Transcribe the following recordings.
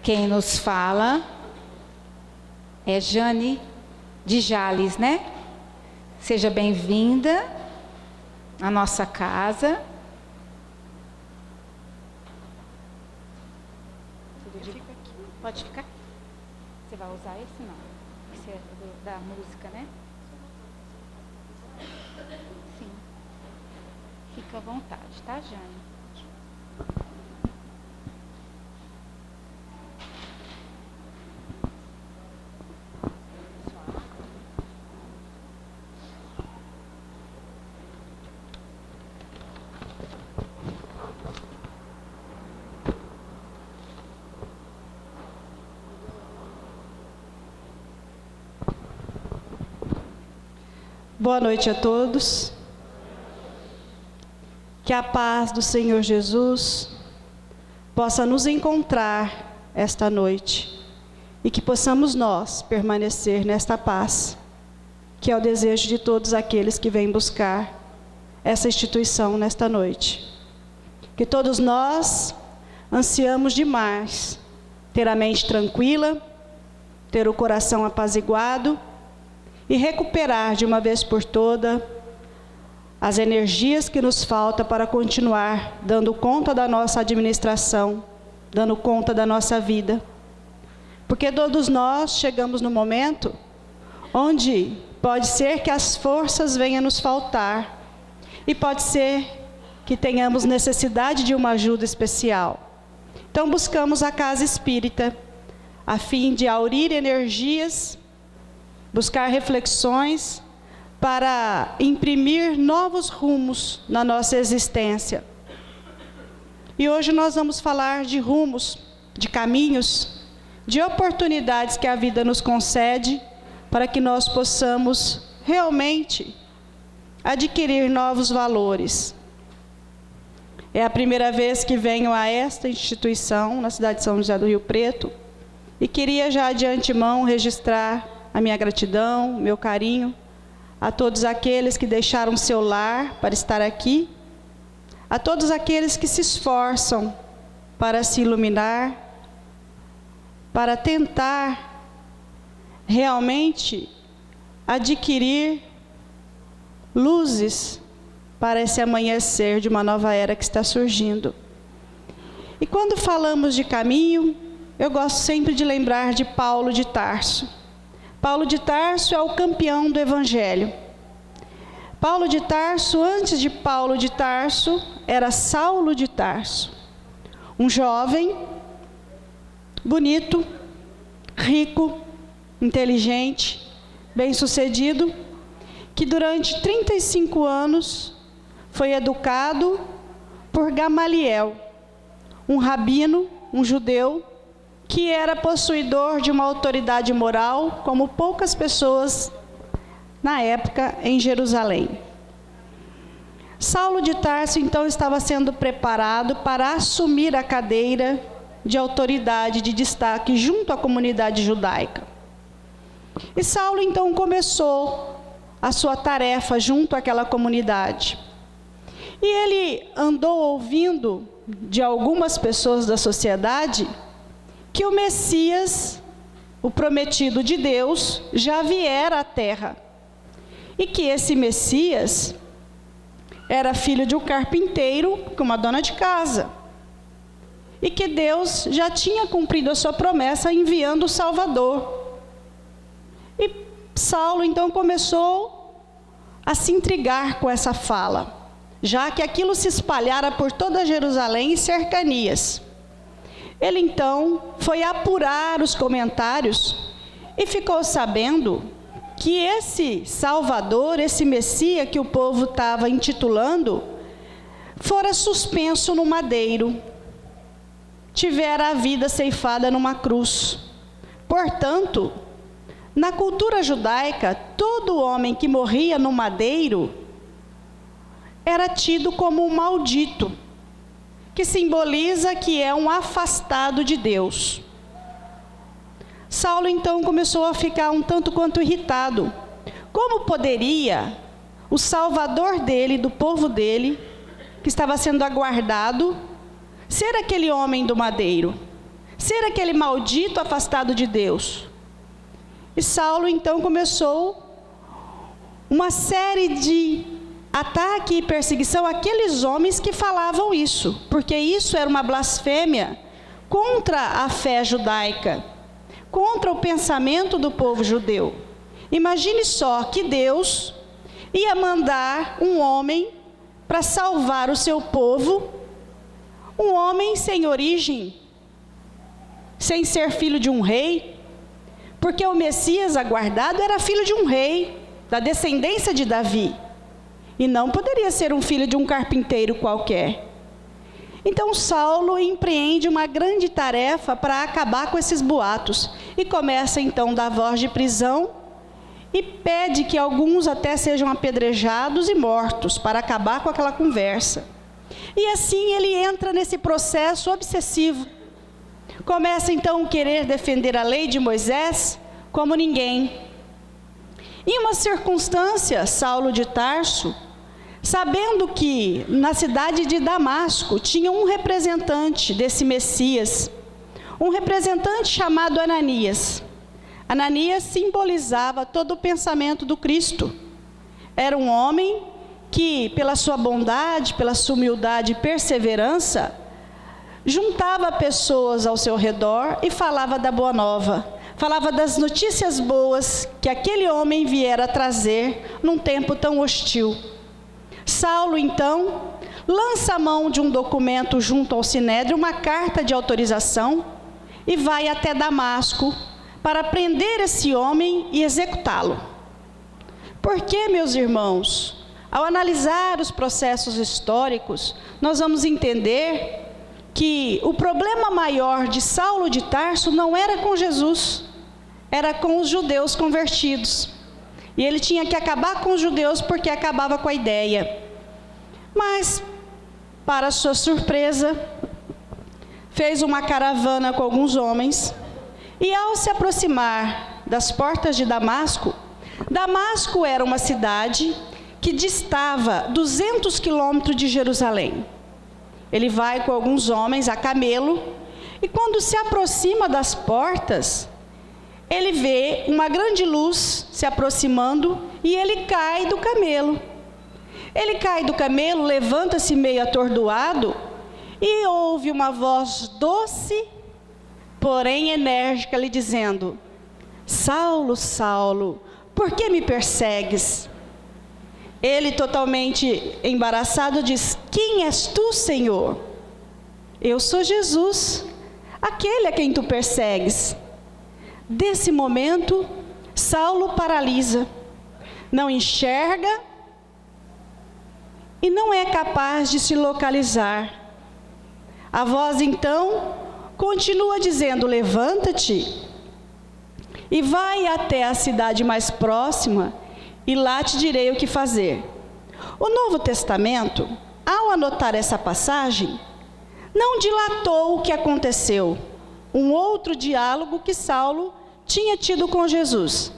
Quem nos fala é Jane de Jales, né? Seja bem-vinda à nossa casa. Pode ficar? Você vai usar esse não? Esse é da música, né? Sim. Fica à vontade, tá, Jane? Boa noite a todos. Que a paz do Senhor Jesus possa nos encontrar esta noite e que possamos nós permanecer nesta paz, que é o desejo de todos aqueles que vêm buscar essa instituição nesta noite. Que todos nós ansiamos demais ter a mente tranquila, ter o coração apaziguado e recuperar de uma vez por toda as energias que nos faltam para continuar dando conta da nossa administração, dando conta da nossa vida. Porque todos nós chegamos no momento onde pode ser que as forças venham nos faltar e pode ser que tenhamos necessidade de uma ajuda especial. Então buscamos a casa espírita a fim de aurir energias, buscar reflexões para imprimir novos rumos na nossa existência. E hoje nós vamos falar de rumos, de caminhos, de oportunidades que a vida nos concede para que nós possamos realmente adquirir novos valores. É a primeira vez que venho a esta instituição, na cidade de São José do Rio Preto, e queria já de antemão registrar a minha gratidão, meu carinho, a todos aqueles que deixaram seu lar para estar aqui, a todos aqueles que se esforçam para se iluminar, para tentar realmente adquirir luzes para esse amanhecer de uma nova era que está surgindo. E quando falamos de caminho, eu gosto sempre de lembrar de Paulo de Tarso. Paulo de Tarso é o campeão do Evangelho. Paulo de Tarso, antes de Paulo de Tarso, era Saulo de Tarso. Um jovem, bonito, rico, inteligente, bem-sucedido, que durante 35 anos foi educado por Gamaliel, um rabino, um judeu, que era possuidor de uma autoridade moral como poucas pessoas na época em Jerusalém. Saulo de Tarso então estava sendo preparado para assumir a cadeira de autoridade de destaque junto à comunidade judaica. E Saulo então começou a sua tarefa junto àquela comunidade. E ele andou ouvindo de algumas pessoas da sociedade que o Messias, o prometido de Deus, já viera à terra. E que esse Messias era filho de um carpinteiro com uma dona de casa. E que Deus já tinha cumprido a sua promessa enviando o Salvador. E Saulo então começou a se intrigar com essa fala, já que aquilo se espalhara por toda Jerusalém e cercanias. Ele então foi apurar os comentários e ficou sabendo que esse Salvador, esse Messias que o povo estava intitulando, fora suspenso no madeiro, tivera a vida ceifada numa cruz. Portanto, na cultura judaica, todo homem que morria no madeiro era tido como um maldito, que simboliza que é um afastado de Deus. Saulo então começou a ficar um tanto quanto irritado. Como poderia o Salvador dele, do povo dele, que estava sendo aguardado, ser aquele homem do madeiro? ser aquele maldito afastado de Deus. E Saulo então começou uma série de ataque e perseguição àqueles homens que falavam isso, porque isso era uma blasfêmia contra a fé judaica, contra o pensamento do povo judeu. Imagine só que Deus ia mandar um homem para salvar o seu povo, um homem sem origem, sem ser filho de um rei, porque o Messias aguardado era filho de um rei, da descendência de Davi, e não poderia ser um filho de um carpinteiro qualquer. Então Saulo empreende uma grande tarefa para acabar com esses boatos, e começa então a dar voz de prisão, e pede que alguns até sejam apedrejados e mortos, para acabar com aquela conversa. E assim ele entra nesse processo obsessivo. Começa então a querer defender a lei de Moisés como ninguém. Em uma circunstância, Saulo de Tarso, sabendo que na cidade de Damasco tinha um representante desse Messias, um representante chamado Ananias. Ananias simbolizava todo o pensamento do Cristo. Era um homem que, pela sua bondade, pela sua humildade e perseverança, juntava pessoas ao seu redor e falava da boa nova, falava das notícias boas que aquele homem viera trazer num tempo tão hostil. Saulo, então, lança a mão de um documento junto ao Sinédrio, uma carta de autorização, e vai até Damasco para prender esse homem e executá-lo. Porque, meus irmãos, ao analisar os processos históricos, nós vamos entender que o problema maior de Saulo de Tarso não era com Jesus, era com os judeus convertidos. E ele tinha que acabar com os judeus porque acabava com a ideia. Mas, para sua surpresa, fez uma caravana com alguns homens, e ao se aproximar das portas de Damasco, Damasco era uma cidade que distava 200 quilômetros de Jerusalém. Ele vai com alguns homens a camelo, e quando se aproxima das portas, ele vê uma grande luz se aproximando, e ele cai do camelo. Ele cai do camelo, levanta-se meio atordoado, e ouve uma voz doce, porém enérgica, lhe dizendo: Saulo, Saulo, por que me persegues? Ele, totalmente embaraçado, diz: quem és tu, Senhor? Eu sou Jesus, aquele a quem tu persegues. Desse momento, Saulo paralisa, não enxerga e não é capaz de se localizar. A voz então continua dizendo: levanta-te e vai até a cidade mais próxima, e lá te direi o que fazer. O Novo Testamento, ao anotar essa passagem, não dilatou o que aconteceu, um outro diálogo que Saulo tinha tido com Jesus.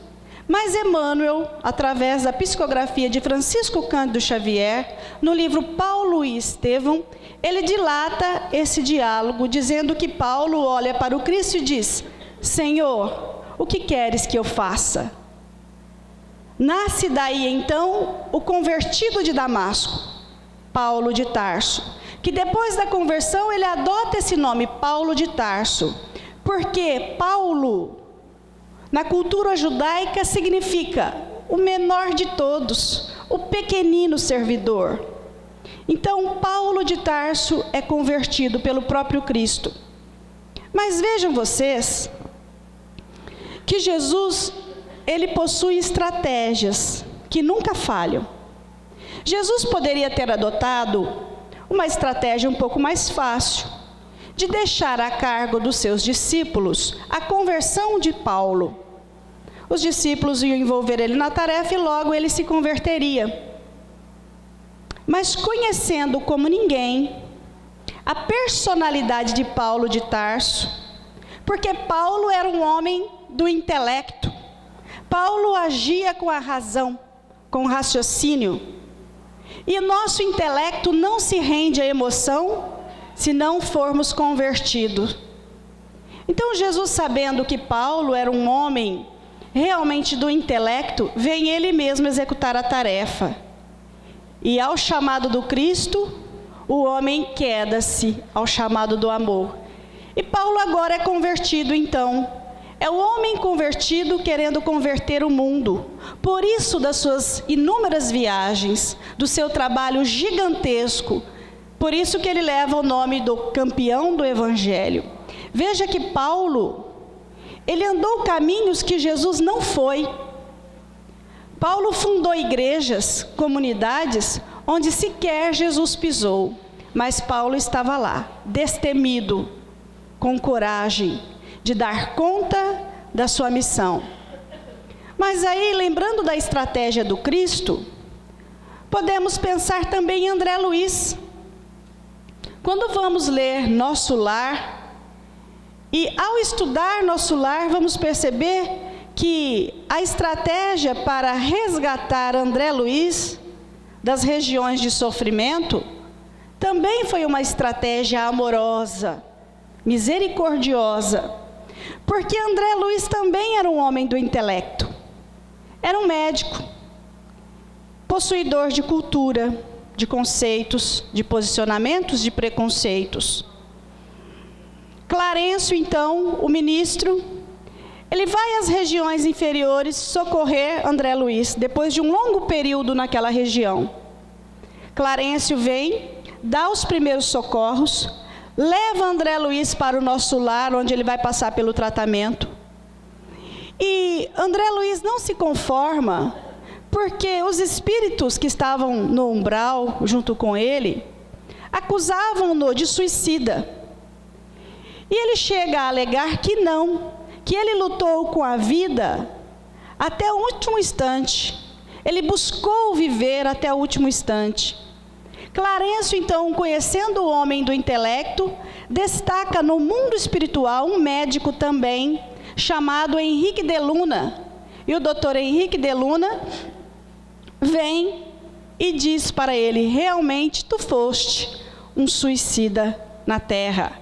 Mas Emmanuel, através da psicografia de Francisco Cândido Xavier, no livro Paulo e Estevão, ele dilata esse diálogo, dizendo que Paulo olha para o Cristo e diz: Senhor, o que queres que eu faça? Nasce daí então o convertido de Damasco, Paulo de Tarso, que depois da conversão ele adota esse nome, Paulo de Tarso, porque Paulo, na cultura judaica, significa o menor de todos, o pequenino servidor. Então, Paulo de Tarso é convertido pelo próprio Cristo. Mas vejam vocês que Jesus, ele possui estratégias que nunca falham. Jesus poderia ter adotado uma estratégia um pouco mais fácil, de deixar a cargo dos seus discípulos a conversão de Paulo. Os discípulos iam envolver ele na tarefa e logo ele se converteria. Mas conhecendo como ninguém a personalidade de Paulo de Tarso, porque Paulo era um homem do intelecto, Paulo agia com a razão, com o raciocínio, e o nosso intelecto não se rende à emoção se não formos convertidos. Então Jesus, sabendo que Paulo era um homem realmente do intelecto, vem ele mesmo executar a tarefa. E ao chamado do Cristo, o homem queda-se ao chamado do amor. E Paulo agora é convertido então. É o homem convertido querendo converter o mundo. Por isso das suas inúmeras viagens, do seu trabalho gigantesco. Por isso que ele leva o nome do campeão do Evangelho. Veja que Paulo, ele andou caminhos que Jesus não foi. Paulo fundou igrejas, comunidades, onde sequer Jesus pisou. Mas Paulo estava lá, destemido, com coragem de dar conta da sua missão. Mas aí, lembrando da estratégia do Cristo, podemos pensar também em André Luiz. Quando vamos ler Nosso Lar, e ao estudar Nosso Lar, vamos perceber que a estratégia para resgatar André Luiz das regiões de sofrimento também foi uma estratégia amorosa, misericordiosa, porque André Luiz também era um homem do intelecto, era um médico, possuidor de cultura, de conceitos, de posicionamentos, de preconceitos. Clarencio, então, o ministro, ele vai às regiões inferiores socorrer André Luiz, depois de um longo período naquela região. Clarencio vem, dá os primeiros socorros, leva André Luiz para o Nosso Lar, onde ele vai passar pelo tratamento. E André Luiz não se conforma, porque os espíritos que estavam no umbral, junto com ele, acusavam-no de suicida. E ele chega a alegar que não, que ele lutou com a vida até o último instante. Ele buscou viver até o último instante. Clarencio, então, conhecendo o homem do intelecto, destaca no mundo espiritual um médico também, chamado Henrique de Luna. E o doutor Henrique de Luna vem e diz para ele: realmente tu foste um suicida na terra.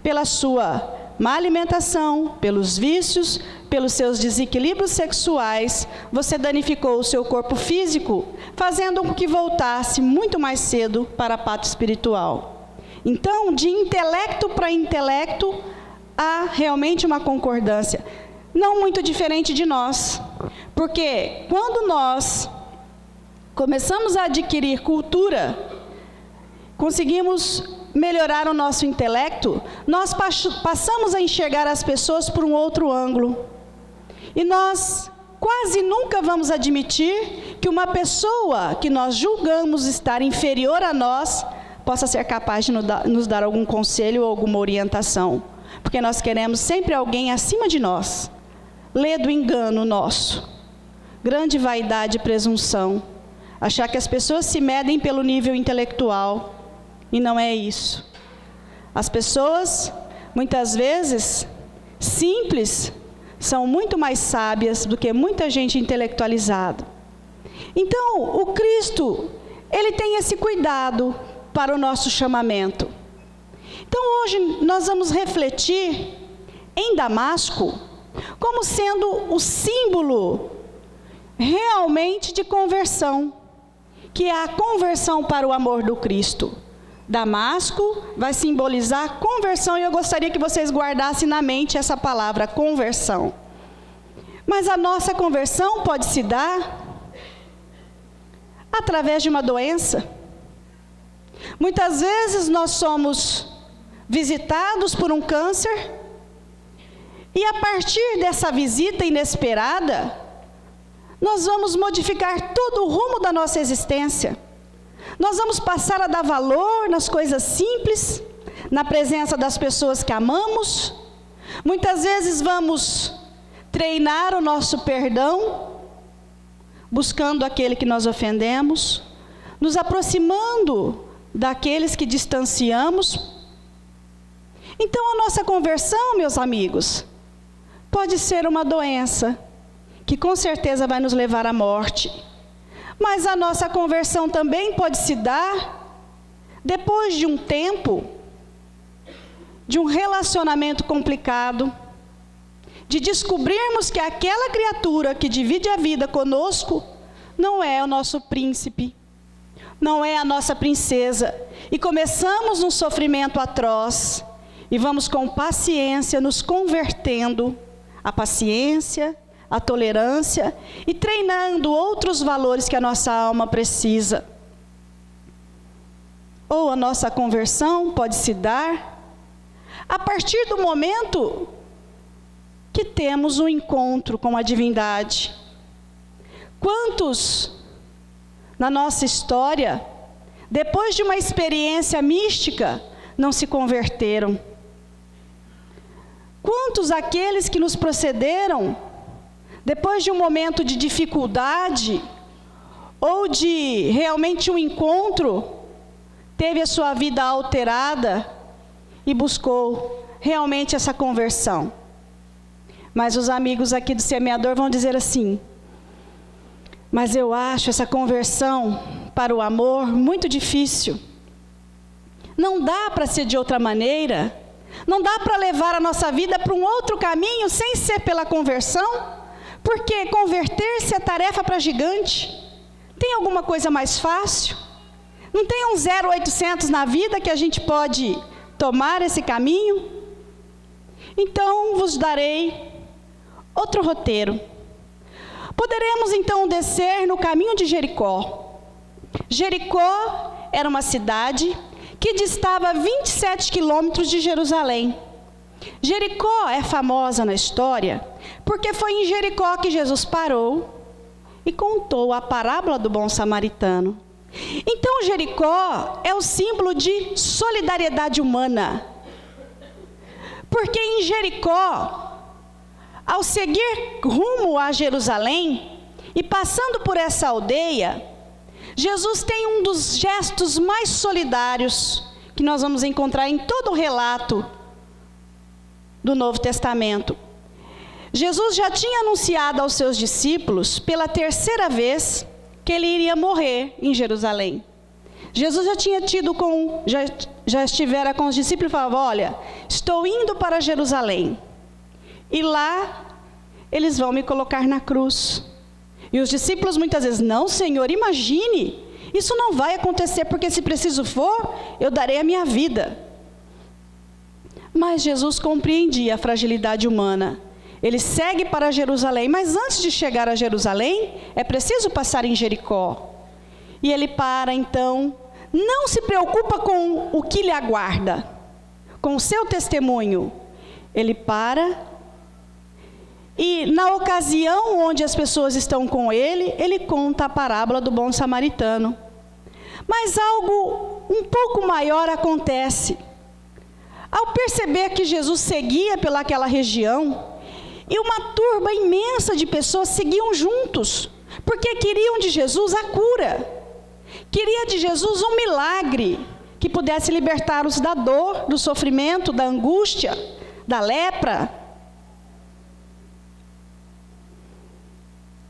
Pela sua má alimentação, pelos vícios, pelos seus desequilíbrios sexuais, você danificou o seu corpo físico, fazendo com que voltasse muito mais cedo para a pátria espiritual. Então, de intelecto para intelecto, há realmente uma concordância, não muito diferente de nós, porque quando nós começamos a adquirir cultura, conseguimos melhorar o nosso intelecto, nós passamos a enxergar as pessoas por um outro ângulo. E nós quase nunca vamos admitir que uma pessoa que nós julgamos estar inferior a nós possa ser capaz de nos dar algum conselho ou alguma orientação. Porque nós queremos sempre alguém acima de nós. Lê do engano nosso. Grande vaidade e presunção. Achar que as pessoas se medem pelo nível intelectual. E não é isso. As pessoas, muitas vezes, simples, são muito mais sábias do que muita gente intelectualizada. Então, o Cristo, ele tem esse cuidado para o nosso chamamento. Então, hoje, nós vamos refletir em Damasco como sendo o símbolo realmente de conversão, que é a conversão para o amor do Cristo. Damasco vai simbolizar conversão, e eu gostaria que vocês guardassem na mente essa palavra, conversão. Mas a nossa conversão pode se dar através de uma doença. Muitas vezes nós somos visitados por um câncer, e a partir dessa visita inesperada, nós vamos modificar todo o rumo da nossa existência. Nós vamos passar a dar valor nas coisas simples, na presença das pessoas que amamos. Muitas vezes vamos treinar o nosso perdão, buscando aquele que nós ofendemos, nos aproximando daqueles que distanciamos. Então, a nossa conversão, meus amigos, pode ser uma doença, que com certeza vai nos levar à morte. Mas a nossa conversão também pode se dar depois de um tempo de um relacionamento complicado, de descobrirmos que aquela criatura que divide a vida conosco não é o nosso príncipe, não é a nossa princesa, e começamos um sofrimento atroz, e vamos com paciência nos convertendo à paciência, à tolerância, e treinando outros valores que a nossa alma precisa. Ou a nossa conversão pode se dar a partir do momento que temos um encontro com a divindade. Quantos na nossa história, depois de uma experiência mística, não se converteram? Quantos aqueles que nos precederam, depois de um momento de dificuldade, ou de realmente um encontro, teve a sua vida alterada e buscou realmente essa conversão? Mas os amigos aqui do semeador vão dizer assim: mas eu acho essa conversão para o amor muito difícil. Não dá para ser de outra maneira. Não dá para levar a nossa vida para um outro caminho sem ser pela conversão. Porque converter-se é tarefa para gigante. Tem alguma coisa mais fácil? Não tem um 0800 na vida que a gente pode tomar esse caminho? Então vos darei outro roteiro. Poderemos então descer no caminho de Jericó. Jericó era uma cidade que distava 27 quilômetros de Jerusalém. Jericó é famosa na história porque foi em Jericó que Jesus parou e contou a parábola do bom samaritano. Então Jericó é o símbolo de solidariedade humana. Porque em Jericó, ao seguir rumo a Jerusalém e passando por essa aldeia, Jesus tem um dos gestos mais solidários que nós vamos encontrar em todo o relato do Novo Testamento. Jesus já tinha anunciado aos seus discípulos pela terceira vez que ele iria morrer em Jerusalém. Jesus já tinha já estivera com os discípulos e falava: olha, estou indo para Jerusalém. E lá, eles vão me colocar na cruz. E os discípulos muitas vezes: não, Senhor, imagine, isso não vai acontecer, porque se preciso for, eu darei a minha vida. Mas Jesus compreendia a fragilidade humana. Ele segue para Jerusalém, mas antes de chegar a Jerusalém, é preciso passar em Jericó. E ele para então, não se preocupa com o que lhe aguarda, com o seu testemunho. Ele para. E na ocasião onde as pessoas estão com ele, ele conta a parábola do bom samaritano. Mas algo um pouco maior acontece. Ao perceber que Jesus seguia pelaquela região, e uma turba imensa de pessoas seguiam juntos, porque queriam de Jesus a cura. Queria de Jesus um milagre que pudesse libertá-los da dor, do sofrimento, da angústia, da lepra.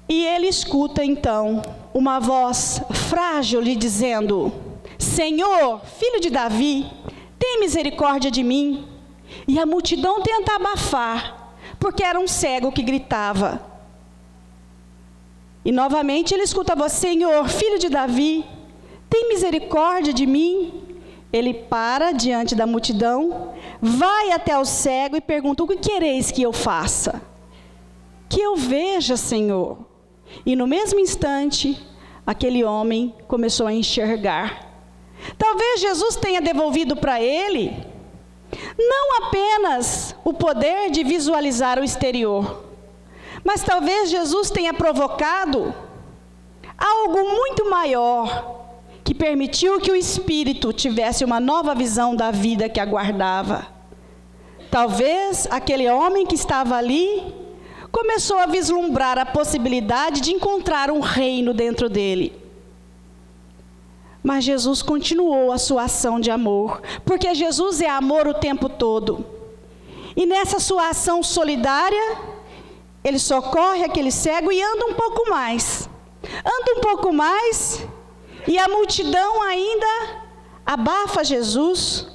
E ele escuta então uma voz frágil lhe dizendo: Senhor, filho de Davi, tem misericórdia de mim. E a multidão tenta abafar, porque era um cego que gritava. E novamente ele escuta a voz: Senhor, filho de Davi, tem misericórdia de mim. Ele para diante da multidão, vai até o cego e pergunta: o que quereis que eu faça? Que eu veja, Senhor. E no mesmo instante, aquele homem começou a enxergar. Talvez Jesus tenha devolvido para ele não apenas o poder de visualizar o exterior, mas talvez Jesus tenha provocado algo muito maior, que permitiu que o espírito tivesse uma nova visão da vida que aguardava. Talvez aquele homem que estava ali começou a vislumbrar a possibilidade de encontrar um reino dentro dele. Mas Jesus continuou a sua ação de amor, porque Jesus é amor o tempo todo. E nessa sua ação solidária, ele socorre aquele cego e anda um pouco mais. Anda um pouco mais, e a multidão ainda abafa Jesus.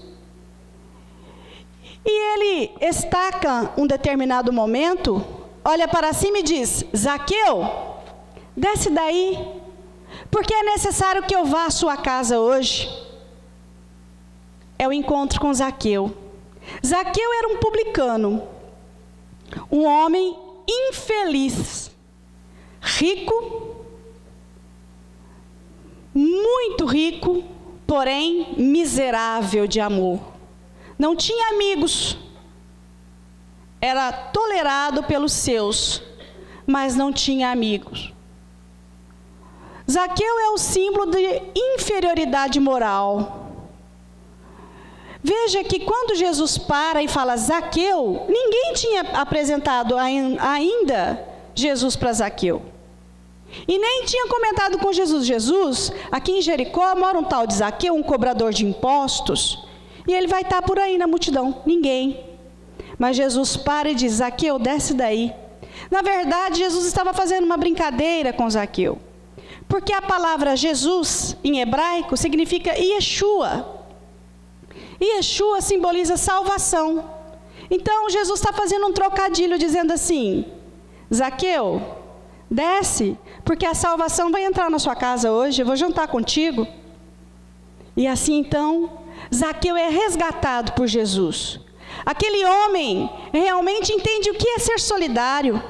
E ele estaca um determinado momento, olha para cima e diz: Zaqueu, desce daí, porque é necessário que eu vá à sua casa hoje. É o encontro com Zaqueu. Zaqueu era um publicano, um homem infeliz, rico, muito rico, porém miserável de amor. Não tinha amigos, era tolerado pelos seus, mas não tinha amigos. Zaqueu é o símbolo de inferioridade moral. Veja que quando Jesus para e fala Zaqueu, ninguém tinha apresentado ainda Jesus para Zaqueu. E nem tinha comentado com Jesus: Jesus, aqui em Jericó mora um tal de Zaqueu, um cobrador de impostos, e ele vai estar por aí na multidão. Ninguém. Mas Jesus para e diz: Zaqueu, desce daí. Na verdade, Jesus estava fazendo uma brincadeira com Zaqueu. Porque a palavra Jesus, em hebraico, significa Yeshua. Yeshua simboliza salvação. Então, Jesus está fazendo um trocadilho, dizendo assim: Zaqueu, desce, porque a salvação vai entrar na sua casa hoje, eu vou jantar contigo. E assim, então, Zaqueu é resgatado por Jesus. Aquele homem realmente entende o que é ser solidário.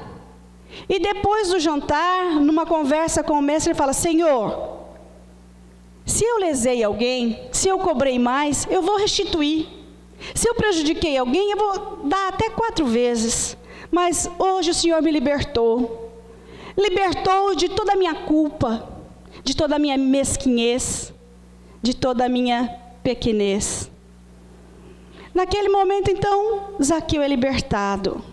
E depois do jantar, numa conversa com o mestre, ele fala: Senhor, se eu lesei alguém, se eu cobrei mais, eu vou restituir. Se eu prejudiquei alguém, eu vou dar até 4 vezes. Mas hoje o Senhor me libertou. Libertou de toda a minha culpa, de toda a minha mesquinhez, de toda a minha pequenez. Naquele momento, então, Zaqueu é libertado.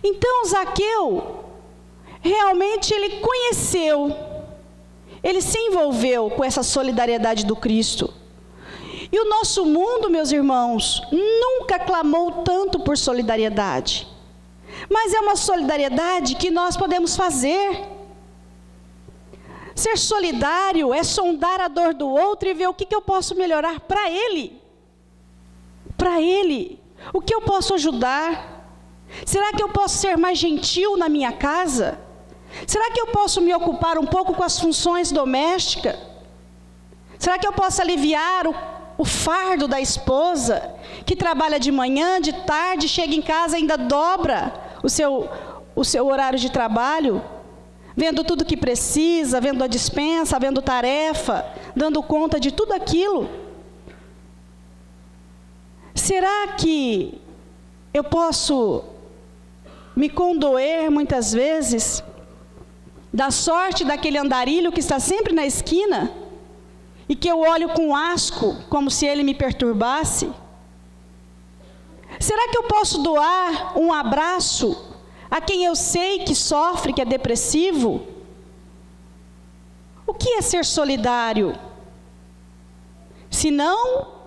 Então, Zaqueu, realmente ele conheceu, ele se envolveu com essa solidariedade do Cristo. E o nosso mundo, meus irmãos, nunca clamou tanto por solidariedade. Mas é uma solidariedade que nós podemos fazer. Ser solidário é sondar a dor do outro e ver o que eu posso melhorar para ele. Para ele. O que eu posso ajudar? Será que eu posso ser mais gentil na minha casa? Será que eu posso me ocupar um pouco com as funções domésticas? Será que eu posso aliviar o fardo da esposa, que trabalha de manhã, de tarde, chega em casa e ainda dobra o seu horário de trabalho, vendo tudo que precisa, vendo a despensa, vendo tarefa, dando conta de tudo aquilo? Será que eu posso me condoer muitas vezes da sorte daquele andarilho que está sempre na esquina e que eu olho com asco, como se ele me perturbasse? Será que eu posso doar um abraço a quem eu sei que sofre, que é depressivo? O que é ser solidário? Se não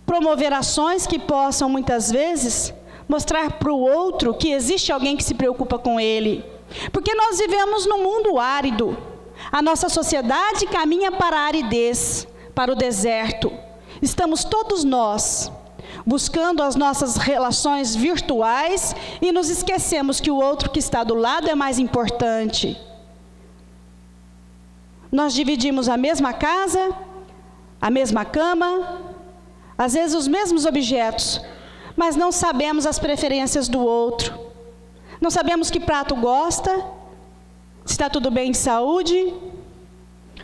promover ações que possam, muitas vezes, mostrar para o outro que existe alguém que se preocupa com ele. Porque nós vivemos num mundo árido. A nossa sociedade caminha para a aridez, para o deserto. Estamos todos nós buscando as nossas relações virtuais e nos esquecemos que o outro que está do lado é mais importante. Nós dividimos a mesma casa, a mesma cama, às vezes os mesmos objetos, mas não sabemos as preferências do outro. Não sabemos que prato gosta, se está tudo bem de saúde,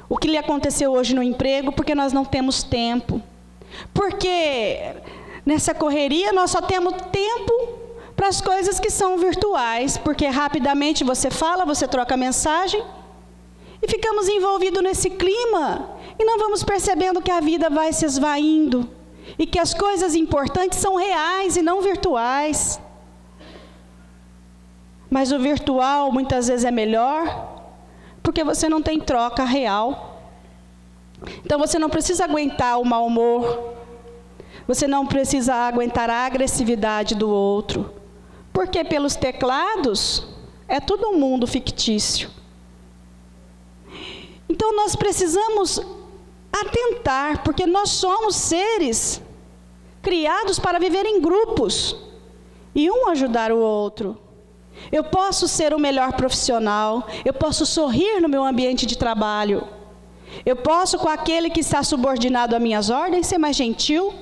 o que lhe aconteceu hoje no emprego, porque nós não temos tempo. Porque nessa correria nós só temos tempo para as coisas que são virtuais, porque rapidamente você fala, você troca mensagem, e ficamos envolvidos nesse clima, e não vamos percebendo que a vida vai se esvaindo, e que as coisas importantes são reais e não virtuais. Mas o virtual muitas vezes é melhor, porque você não tem troca real. Então você não precisa aguentar o mau humor, você não precisa aguentar a agressividade do outro, porque pelos teclados é tudo um mundo fictício. Então nós precisamos atentar, porque nós somos seres criados para viver em grupos e um ajudar o outro. Eu posso ser o melhor profissional, eu posso sorrir no meu ambiente de trabalho, eu posso, com aquele que está subordinado a minhas ordens, ser mais gentil,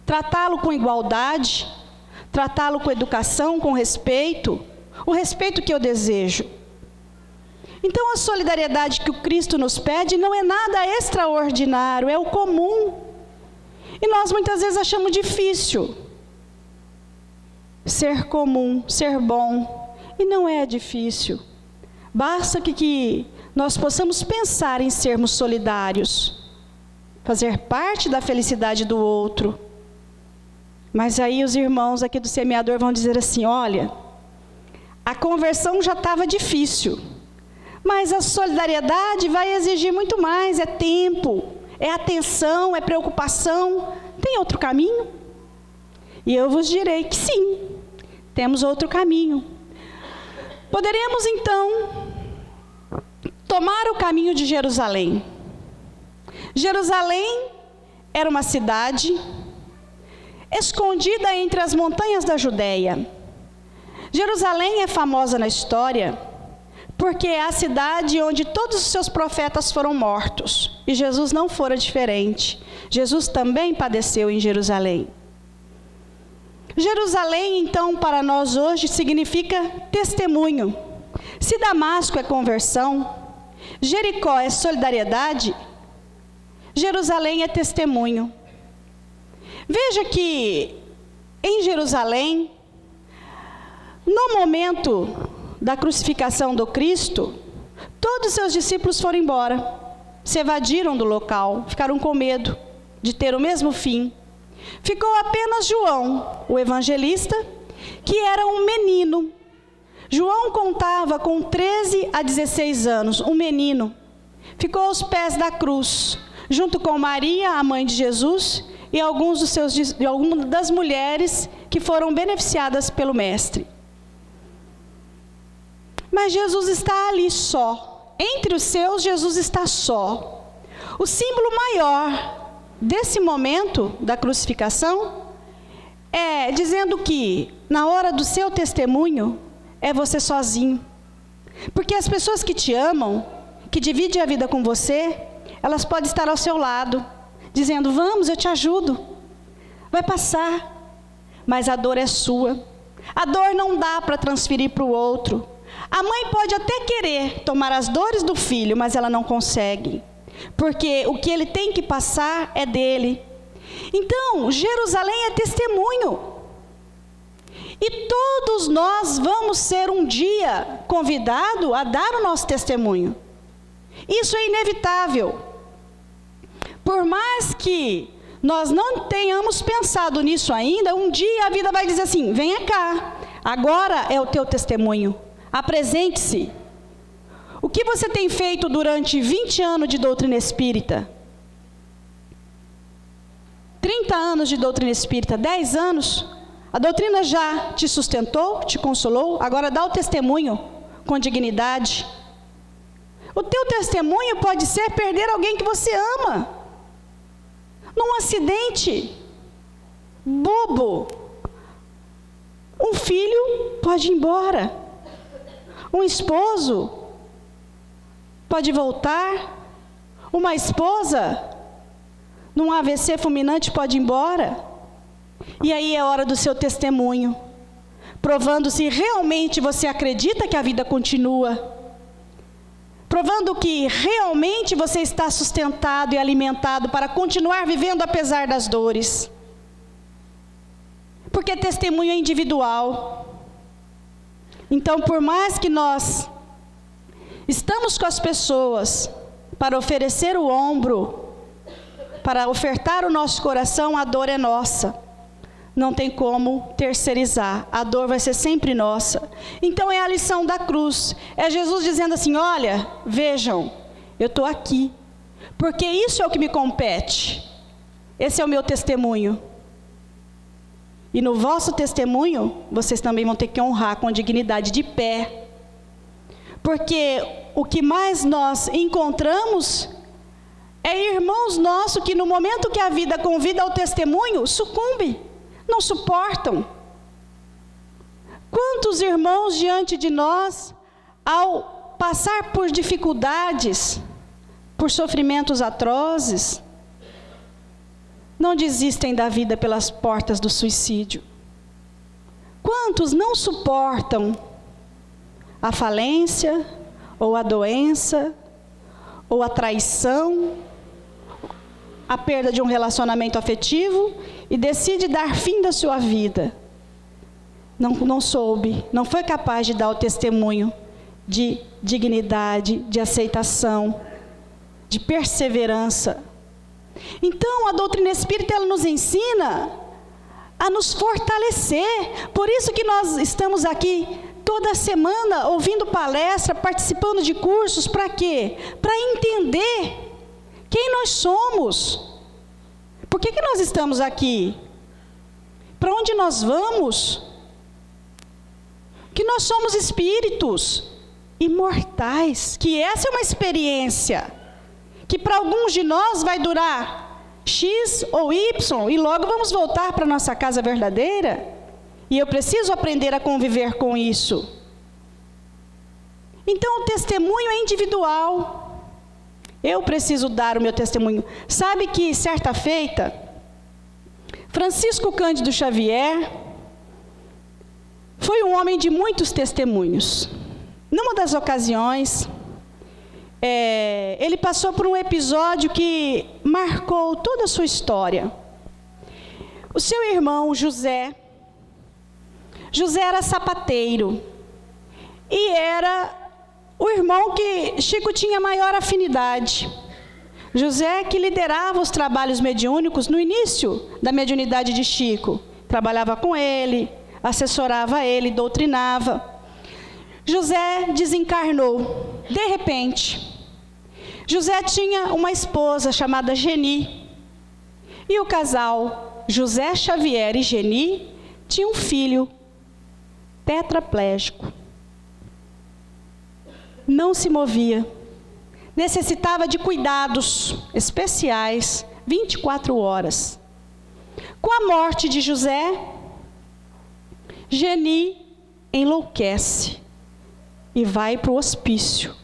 tratá-lo com igualdade, tratá-lo com educação, com respeito, o respeito que eu desejo. Então a solidariedade que o Cristo nos pede não é nada extraordinário, é o comum. E nós muitas vezes achamos difícil ser comum, ser bom, e não é difícil. Basta que nós possamos pensar em sermos solidários, fazer parte da felicidade do outro. Mas aí os irmãos aqui do semeador vão dizer assim: olha, a conversão já estava difícil, mas a solidariedade vai exigir muito mais, é tempo, é atenção, é preocupação. Tem outro caminho? E eu vos direi que sim, temos outro caminho. Poderemos então tomar o caminho de Jerusalém. Jerusalém era uma cidade escondida entre as montanhas da Judéia. Jerusalém é famosa na história porque é a cidade onde todos os seus profetas foram mortos. E Jesus não fora diferente. Jesus também padeceu em Jerusalém. Jerusalém, então, para nós hoje, significa testemunho. Se Damasco é conversão, Jericó é solidariedade, Jerusalém é testemunho. Veja que em Jerusalém, no momento da crucificação do Cristo, todos os seus discípulos foram embora, se evadiram do local, ficaram com medo de ter o mesmo fim. Ficou apenas João, o evangelista, que era um menino. João contava com 13 a 16 anos, um menino. Ficou aos pés da cruz, junto com Maria, a mãe de Jesus, e algumas das mulheres que foram beneficiadas pelo Mestre. Mas Jesus está ali só. Entre os seus, Jesus está só. O símbolo maior desse momento da crucificação é dizendo que, na hora do seu testemunho, é você sozinho. Porque as pessoas que te amam, que dividem a vida com você, elas podem estar ao seu lado, dizendo: vamos, eu te ajudo, vai passar. Mas a dor é sua. A dor não dá para transferir para o outro. A mãe pode até querer tomar as dores do filho, mas ela não consegue. Porque o que ele tem que passar é dele. Então, Jerusalém é testemunho. E todos nós vamos ser um dia convidados a dar o nosso testemunho. Isso é inevitável. Por mais que nós não tenhamos pensado nisso ainda, um dia a vida vai dizer assim: venha cá, agora é o teu testemunho, apresente-se. O que você tem feito durante 20 anos de doutrina espírita? 30 anos de doutrina espírita, 10 anos? A doutrina já te sustentou, te consolou, agora dá o testemunho com dignidade. O teu testemunho pode ser perder alguém que você ama. Num acidente bobo, um filho pode ir embora. Um esposo pode voltar. Uma esposa, num AVC fulminante, pode ir embora. E aí é hora do seu testemunho, provando se realmente você acredita que a vida continua, provando que realmente você está sustentado e alimentado para continuar vivendo apesar das dores. Porque testemunho é individual. Então, por mais que nós estamos com as pessoas para oferecer o ombro, para ofertar o nosso coração, a dor é nossa. Não tem como terceirizar, a dor vai ser sempre nossa. Então é a lição da cruz, é Jesus dizendo assim: olha, vejam, eu estou aqui, porque isso é o que me compete, esse é o meu testemunho. E no vosso testemunho, vocês também vão ter que honrar com dignidade, de pé. Porque o que mais nós encontramos É irmãos nossos que no momento que a vida convida ao testemunho, sucumbem, não suportam. Quantos irmãos diante de nós, ao passar por dificuldades, por sofrimentos atrozes, não desistem da vida pelas portas do suicídio? Quantos não suportam a falência, ou a doença, ou a traição, a perda de um relacionamento afetivo e decide dar fim da sua vida? Não soube, não foi capaz de dar o testemunho de dignidade, de aceitação, de perseverança. Então, a doutrina espírita, ela nos ensina a nos fortalecer. Por isso que nós estamos aqui toda semana ouvindo palestra, participando de cursos. Para quê? Para entender quem nós somos. Por que nós estamos aqui? Para onde nós vamos? Que nós somos espíritos imortais, que essa é uma experiência que para alguns de nós vai durar X ou Y, e logo vamos voltar para a nossa casa verdadeira, e eu preciso aprender a conviver com isso. Então o testemunho é individual, eu preciso dar o meu testemunho. Sabe que certa feita, Francisco Cândido Xavier foi um homem de muitos testemunhos. Numa das ocasiões, ele passou por um episódio que marcou toda a sua história. O seu irmão José era sapateiro, e era o irmão que Chico tinha maior afinidade. José que liderava os trabalhos mediúnicos no início da mediunidade de Chico, trabalhava com ele, assessorava ele, doutrinava. José desencarnou, de repente. José tinha uma esposa chamada Geni, e o casal José Xavier e Geni tinha um filho tetraplégico. Não se movia, necessitava de cuidados especiais 24 horas. Com a morte de José, Geni enlouquece e vai para o hospício.